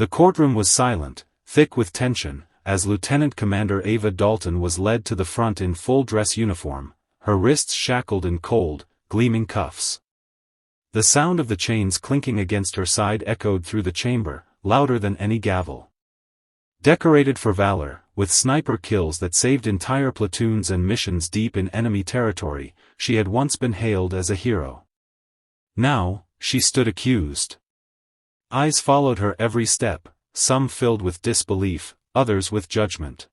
The courtroom was silent, thick with tension, as Lieutenant Commander Ava Dalton was led to the front in full dress uniform, her wrists shackled in cold, gleaming cuffs. The sound of the chains clinking against her side echoed through the chamber, louder than any gavel. Decorated for valor, with sniper kills that saved entire platoons and missions deep in enemy territory, she had once been hailed as a hero. Now, she stood accused. Eyes followed her every step, some filled with disbelief, others with judgment.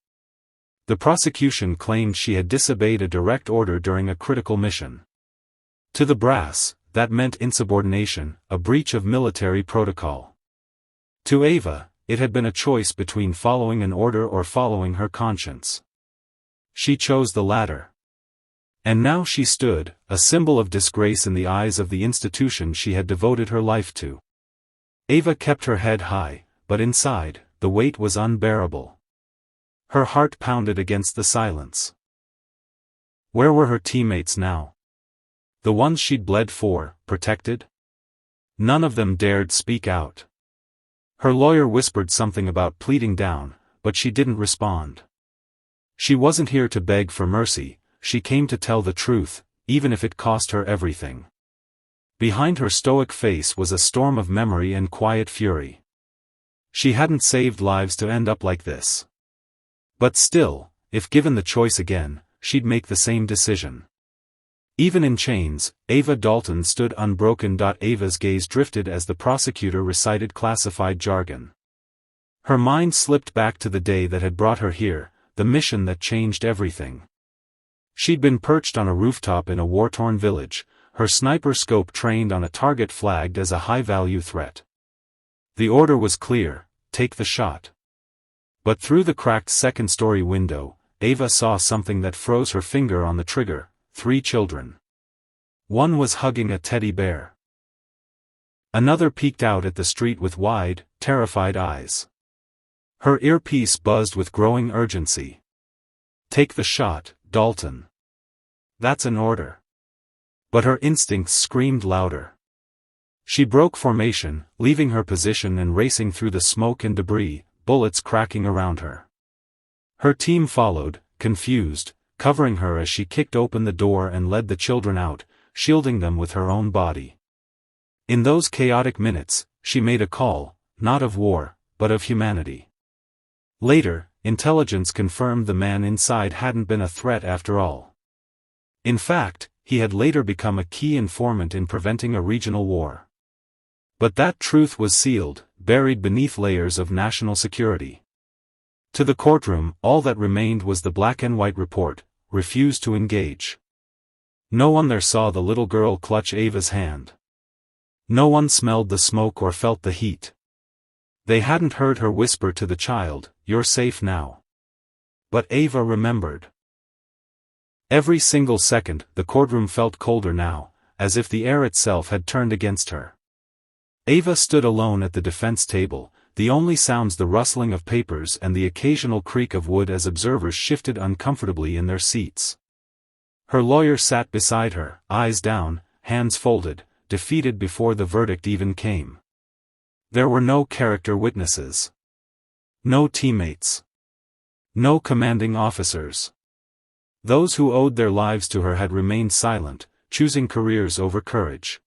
The prosecution claimed she had disobeyed a direct order during a critical mission. To the brass, that meant insubordination, a breach of military protocol. To Ava, it had been a choice between following an order or following her conscience. She chose the latter. And now she stood, a symbol of disgrace in the eyes of the institution she had devoted her life to. Ava kept her head high, but inside, the weight was unbearable. Her heart pounded against the silence. Where were her teammates now? The ones she'd bled for, protected? None of them dared speak out. Her lawyer whispered something about pleading down, but she didn't respond. She wasn't here to beg for mercy, she came to tell the truth, even if it cost her everything. Behind her stoic face was a storm of memory and quiet fury. She hadn't saved lives to end up like this. But still, if given the choice again, she'd make the same decision. Even in chains, Ava Dalton stood unbroken. Ava's gaze drifted as the prosecutor recited classified jargon. Her mind slipped back to the day that had brought her here, the mission that changed everything. She'd been perched on a rooftop in a war-torn village, her sniper scope trained on a target flagged as a high-value threat. The order was clear: take the shot. But through the cracked second-story window, Ava saw something that froze her finger on the trigger: 3 children. One was hugging a teddy bear. Another peeked out at the street with wide, terrified eyes. Her earpiece buzzed with growing urgency. Take the shot, Dalton. That's an order. But her instincts screamed louder. She broke formation, leaving her position and racing through the smoke and debris, bullets cracking around her. Her team followed, confused, covering her as she kicked open the door and led the children out, shielding them with her own body. In those chaotic minutes, she made a call, not of war, but of humanity. Later, intelligence confirmed the man inside hadn't been a threat after all. In fact, he had later become a key informant in preventing a regional war. But that truth was sealed, buried beneath layers of national security. To the courtroom, all that remained was the black and white report: refused to engage. No one there saw the little girl clutch Ava's hand. No one smelled the smoke or felt the heat. They hadn't heard her whisper to the child, "You're safe now." But Ava remembered. Every single second, the courtroom felt colder now, as if the air itself had turned against her. Ava stood alone at the defense table, the only sounds the rustling of papers and the occasional creak of wood as observers shifted uncomfortably in their seats. Her lawyer sat beside her, eyes down, hands folded, defeated before the verdict even came. There were no character witnesses. No teammates. No commanding officers. Those who owed their lives to her had remained silent, choosing careers over courage.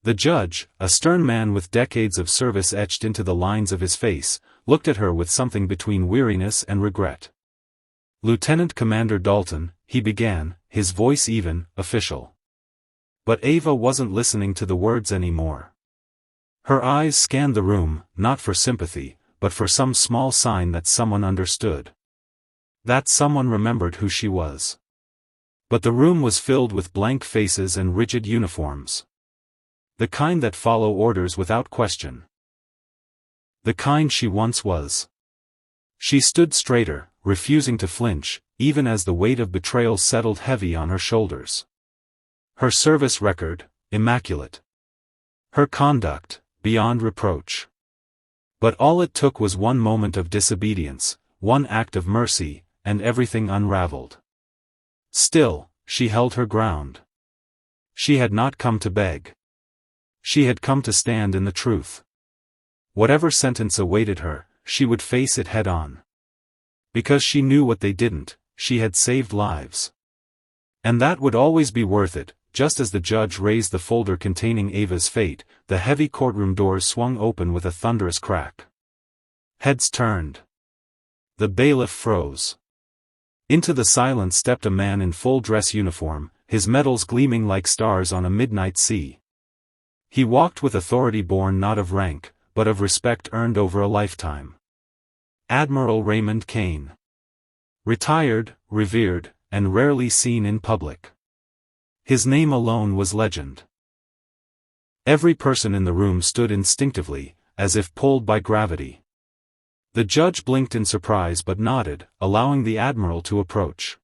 The judge, a stern man with decades of service etched into the lines of his face, looked at her with something between weariness and regret. "Lieutenant Commander Dalton," he began, his voice even, official. But Ava wasn't listening to the words anymore. Her eyes scanned the room, not for sympathy, but for some small sign that someone understood. That someone remembered who she was. But the room was filled with blank faces and rigid uniforms. The kind that follow orders without question. The kind she once was. She stood straighter, refusing to flinch, even as the weight of betrayal settled heavy on her shoulders. Her service record, immaculate. Her conduct, beyond reproach. But all it took was one moment of disobedience, one act of mercy, and everything unraveled. Still, she held her ground. She had not come to beg. She had come to stand in the truth. Whatever sentence awaited her, she would face it head-on. Because she knew what they didn't, she had saved lives. And that would always be worth it. Just as the judge raised the folder containing Ava's fate, the heavy courtroom doors swung open with a thunderous crack. Heads turned. The bailiff froze. Into the silence stepped a man in full dress uniform, his medals gleaming like stars on a midnight sea. He walked with authority born not of rank, but of respect earned over a lifetime. Admiral Raymond Kane. Retired, revered, and rarely seen in public. His name alone was legend. Every person in the room stood instinctively, as if pulled by gravity. The judge blinked in surprise but nodded, allowing the Admiral to approach.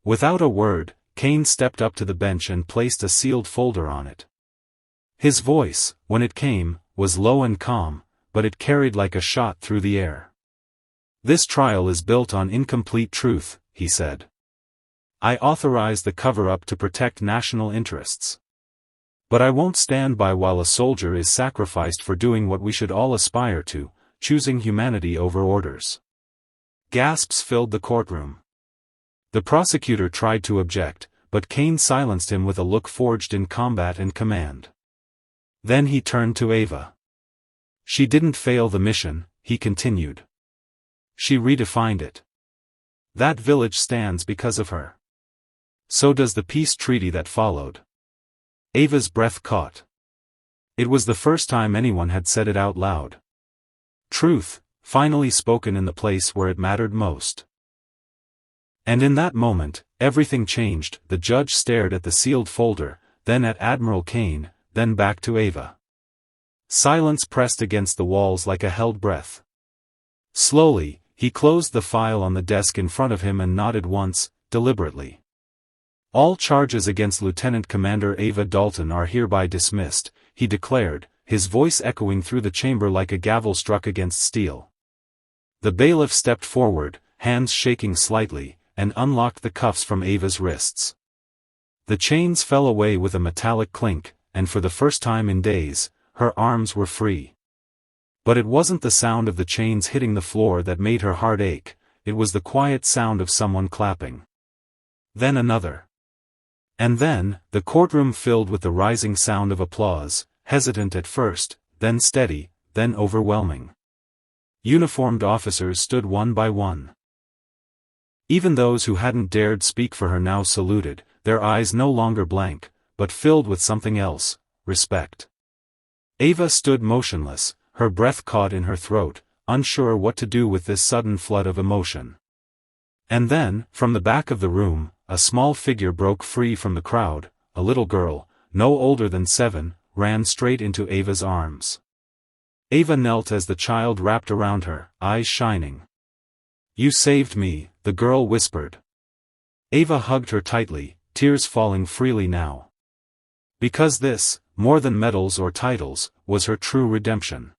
Without a word, Kane stepped up to the bench and placed a sealed folder on it. His voice, when it came, was low and calm, but it carried like a shot through the air. "This trial is built on incomplete truth," he said. "I authorize the cover-up to protect national interests. But I won't stand by while a soldier is sacrificed for doing what we should all aspire to, choosing humanity over orders." Gasps filled the courtroom. The prosecutor tried to object, but Kane silenced him with a look forged in combat and command. Then he turned to Ava. "She didn't fail the mission," he continued. "She redefined it. That village stands because of her. So does the peace treaty that followed." Ava's breath caught. It was the first time anyone had said it out loud. Truth, finally spoken in the place where it mattered most. And in that moment, everything changed. The judge stared at the sealed folder, then at Admiral Kane, then back to Ava. Silence pressed against the walls like a held breath. Slowly, he closed the file on the desk in front of him and nodded once, deliberately. "All charges against Lieutenant Commander Ava Dalton are hereby dismissed," he declared, his voice echoing through the chamber like a gavel struck against steel. The bailiff stepped forward, hands shaking slightly, and unlocked the cuffs from Ava's wrists. The chains fell away with a metallic clink, and for the first time in days, her arms were free. But it wasn't the sound of the chains hitting the floor that made her heart ache, it was the quiet sound of someone clapping. Then another. And then, the courtroom filled with the rising sound of applause, hesitant at first, then steady, then overwhelming. Uniformed officers stood one by one. Even those who hadn't dared speak for her now saluted, their eyes no longer blank, but filled with something else, respect. Ava stood motionless, her breath caught in her throat, unsure what to do with this sudden flood of emotion. And then, from the back of the room, a small figure broke free from the crowd, a little girl, no older than 7, ran straight into Ava's arms. Ava knelt as the child wrapped around her, eyes shining. "You saved me," the girl whispered. Ava hugged her tightly, tears falling freely now. Because this, more than medals or titles, was her true redemption.